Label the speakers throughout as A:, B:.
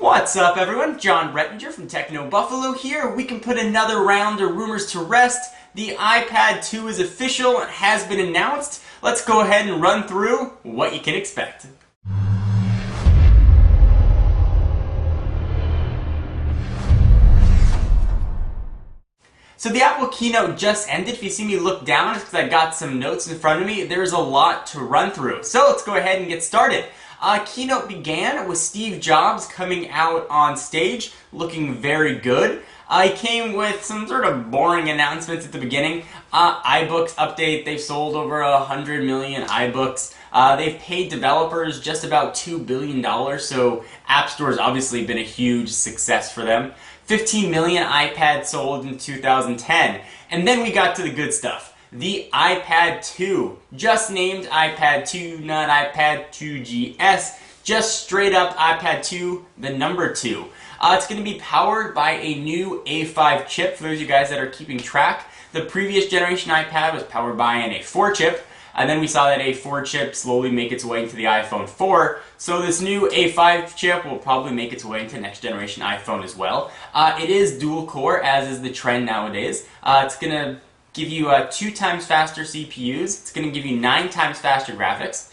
A: What's up, everyone? John Rettinger from Techno Buffalo here. We can put another round of rumors to rest. The iPad 2 is official and has been announced. Let's go ahead and run through what you can expect. So the Apple keynote just ended. If you see me look down, it's because I got some notes in front of me. There's a lot to run through. So let's go ahead and get started. Keynote began with Steve Jobs coming out on stage, looking very good. He came with some sort of boring announcements at the beginning. iBooks update, they've sold over 100 million iBooks. They've paid developers just about $2 billion, so App Store's obviously been a huge success for them. 15 million iPads sold in 2010. And then we got to the good stuff. The iPad 2, just named iPad 2, not iPad 2GS, just straight up iPad 2, the number 2. It's going to be powered by a new A5 chip, for those of you guys that are keeping track. The previous generation iPad was powered by an A4 chip, and then we saw that A4 chip slowly make its way into the iPhone 4, so this new A5 chip will probably make its way into next generation iPhone as well. It is dual core, as is the trend nowadays. It's going to give you 2 times faster CPUs. It's going to give you 9 times faster graphics,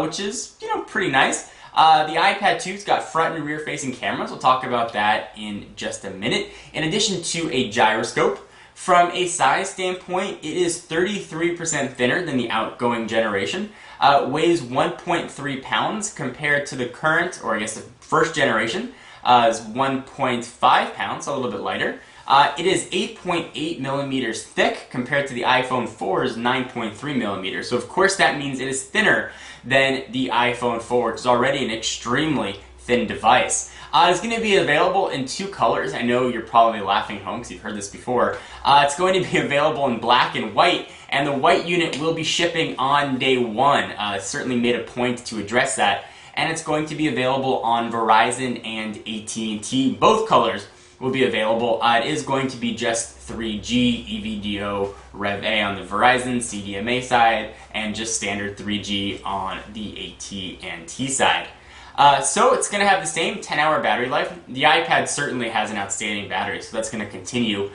A: which is, pretty nice. The iPad 2's got front and rear facing cameras. We'll talk about that in just a minute. In addition to a gyroscope, from a size standpoint, it is 33% thinner than the outgoing generation. Weighs 1.3 pounds compared to the current, or I guess the first generation, is 1.5 pounds, so a little bit lighter. It is 8.8 millimeters thick compared to the iPhone 4's 9.3 millimeters. So of course that means it is thinner than the iPhone 4, which is already an extremely thin device. It's going to be available in 2 colors. I know you're probably laughing home because you've heard this before. It's going to be available in black and white, and the white unit will be shipping on day 1. It's certainly made a point to address that, and it's going to be available on Verizon and AT&T. Both colors will be available. It is going to be just 3G, EVDO, Rev A on the Verizon, CDMA side, and just standard 3G on the AT&T side. So it's going to have the same 10-hour battery life. The iPad certainly has an outstanding battery, so that's going to continue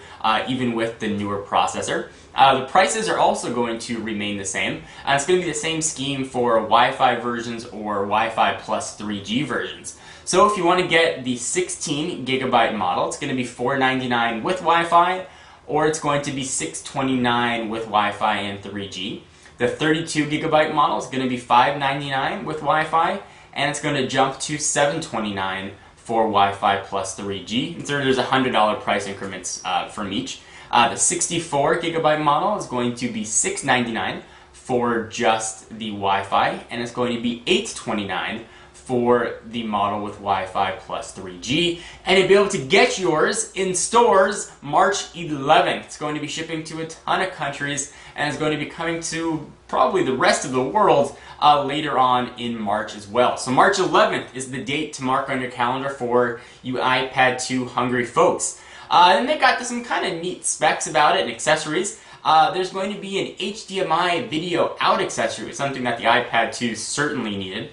A: even with the newer processor. The prices are also going to remain the same. It's going to be the same scheme for Wi-Fi versions or Wi-Fi plus 3G versions. So if you want to get the 16 gigabyte model, it's going to be $499 with Wi-Fi, or it's going to be $629 with Wi-Fi and 3G. The 32 gigabyte model is going to be $599 with Wi-Fi, and it's going to jump to $729 for Wi-Fi plus 3G. And so there's $100 price increments from each. The 64 gigabyte model is going to be $699 for just the Wi-Fi, and it's going to be $829 for the model with Wi-Fi plus 3G, and you'll be able to get yours in stores March 11th. It's going to be shipping to a ton of countries, and it's going to be coming to probably the rest of the world later on in March as well. So March 11th is the date to mark on your calendar for you iPad 2 hungry folks. And they got some kind of neat specs about it and accessories. There's going to be an HDMI video out accessory, something that the iPad 2 certainly needed.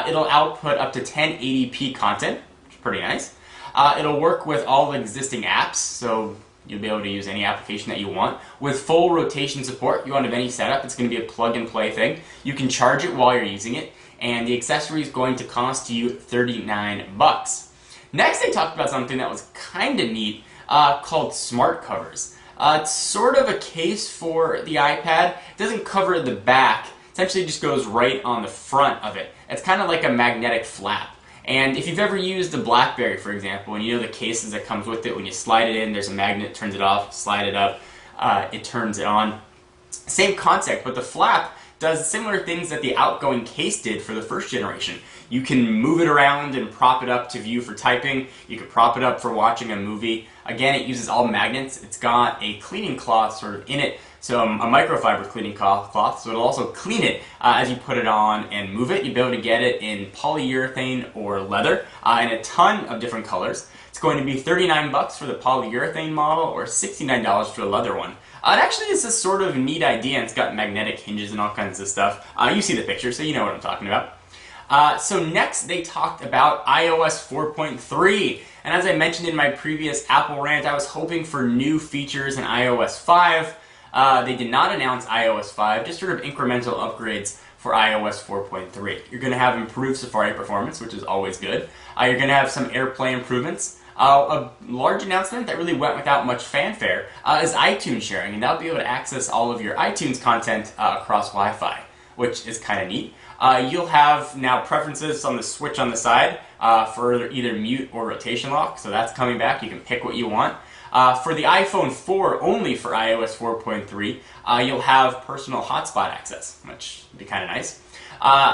A: It'll output up to 1080p content, which is pretty nice. It'll work with all the existing apps, so you'll be able to use any application that you want. With full rotation support, you won't have any setup. It's going to be a plug-and-play thing. You can charge it while you're using it, and the accessory is going to cost you $39. Next, they talked about something that was kind of neat called smart covers. It's sort of a case for the iPad. It doesn't cover the back. Essentially just goes right on the front of it. It's kind of like a magnetic flap. And if you've ever used a BlackBerry, for example, and you know the cases that comes with it, when you slide it in, there's a magnet, turns it off, slide it up, it turns it on. Same concept, but the flap does similar things that the outgoing case did for the first generation. You can move it around and prop it up to view for typing. You can prop it up for watching a movie. Again, it uses all magnets. It's got a cleaning cloth sort of in it, so a microfiber cleaning cloth, so it'll also clean it as you put it on and move it. You'll be able to get it in polyurethane or leather in a ton of different colors. It's going to be $39 for the polyurethane model or $69 for the leather one. It actually is a sort of neat idea, and it's got magnetic hinges and all kinds of stuff. You see the picture, so you know what I'm talking about. So next they talked about iOS 4.3, and as I mentioned in my previous Apple rant, I was hoping for new features in iOS 5. They did not announce iOS 5, just sort of incremental upgrades for iOS 4.3. You're going to have improved Safari performance, which is always good. You're going to have some AirPlay improvements. A large announcement that really went without much fanfare is iTunes sharing, and that'll be able to access all of your iTunes content across Wi-Fi, which is kind of neat. You'll have now preferences on the switch on the side for either mute or rotation lock, so that's coming back. You can pick what you want. For the iPhone 4, only for iOS 4.3, you'll have personal hotspot access, which would be kind of nice.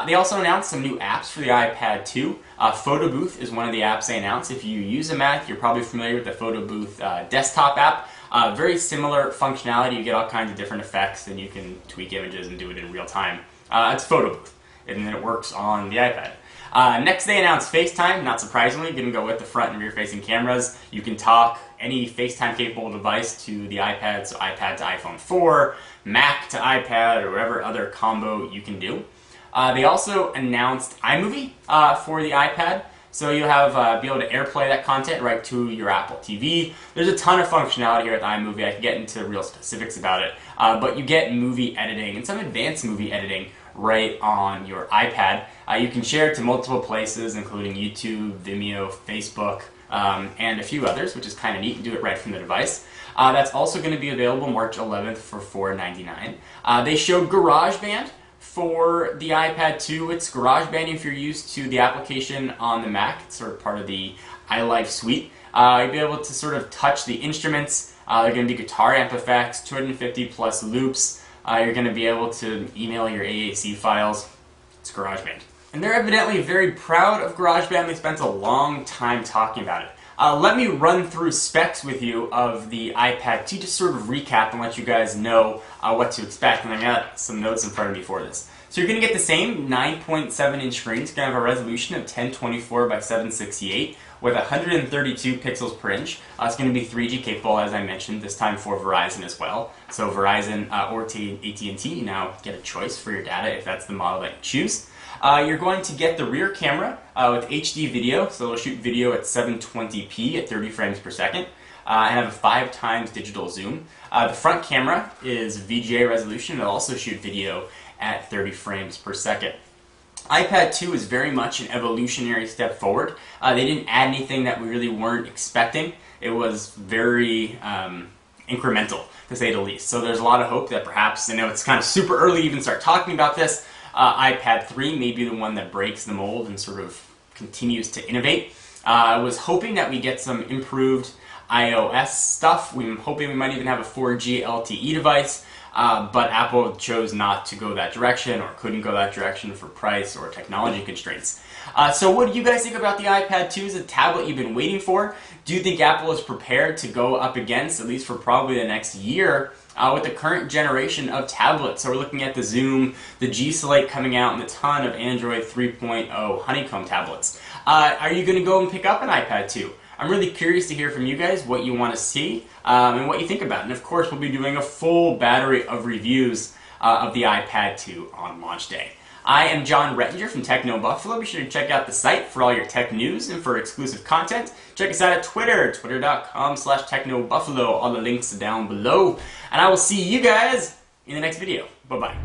A: They also announced some new apps for the iPad 2. Photo Booth is one of the apps they announced. If you use a Mac, you're probably familiar with the Photo Booth desktop app. Very similar functionality. You get all kinds of different effects, and you can tweak images and do it in real time. It's Photo Booth, and then it works on the iPad. Next, they announced FaceTime. Not surprisingly, going to go with the front and rear-facing cameras. You can talk any FaceTime-capable device to the iPad, so iPad to iPhone 4, Mac to iPad, or whatever other combo you can do. They also announced iMovie for the iPad, so you'll have be able to AirPlay that content right to your Apple TV. There's a ton of functionality here with iMovie. I can get into real specifics about it, but you get movie editing and some advanced movie editing right on your iPad. You can share it to multiple places, including YouTube, Vimeo, Facebook, and a few others, which is kind of neat. You do it right from the device. That's also going to be available March 11th for $4.99. They showed GarageBand for the iPad 2. It's GarageBand if you're used to the application on the Mac. It's sort of part of the iLife suite. You'll be able to sort of touch the instruments. They're going to be guitar amp effects, 250 plus loops. You're going to be able to email your AAC files. It's GarageBand. And they're evidently very proud of GarageBand. They spent a long time talking about it. Let me run through specs with you of the iPad 2, just sort of recap and let you guys know what to expect. And I got some notes in front of me for this. So you're going to get the same 9.7-inch screen. It's going to have a resolution of 1024 by 768 with 132 pixels per inch. It's going to be 3G capable, as I mentioned, this time for Verizon as well. So Verizon or AT&T, you now get a choice for your data if that's the model that you choose. You're going to get the rear camera with HD video, so it'll shoot video at 720p at 30 frames per second, and have a 5 times digital zoom. The front camera is VGA resolution. It'll also shoot video at 30 frames per second. iPad 2 is very much an evolutionary step forward. They didn't add anything that we really weren't expecting. It was very incremental, to say the least. So there's a lot of hope that perhaps, I know it's kind of super early to even start talking about this, iPad 3 may be the one that breaks the mold and sort of continues to innovate. I was hoping that we get some improved iOS stuff. I'm hoping we might even have a 4G LTE device, but Apple chose not to go that direction, or couldn't go that direction for price or technology constraints. So what do you guys think about the iPad 2 as a tablet you've been waiting for? Do you think Apple is prepared to go up against, at least for probably the next year, with the current generation of tablets? So we're looking at the Zoom, the G Slate coming out, and a ton of Android 3.0 Honeycomb tablets. Are you going to go and pick up an iPad 2? I'm really curious to hear from you guys what you want to see and what you think about it. And of course, we'll be doing a full battery of reviews of the iPad 2 on launch day. I am John Rettinger from Techno Buffalo. Be sure to check out the site for all your tech news and for exclusive content. Check us out at Twitter, twitter.com/technobuffalo. All the links down below. And I will see you guys in the next video. Bye-bye.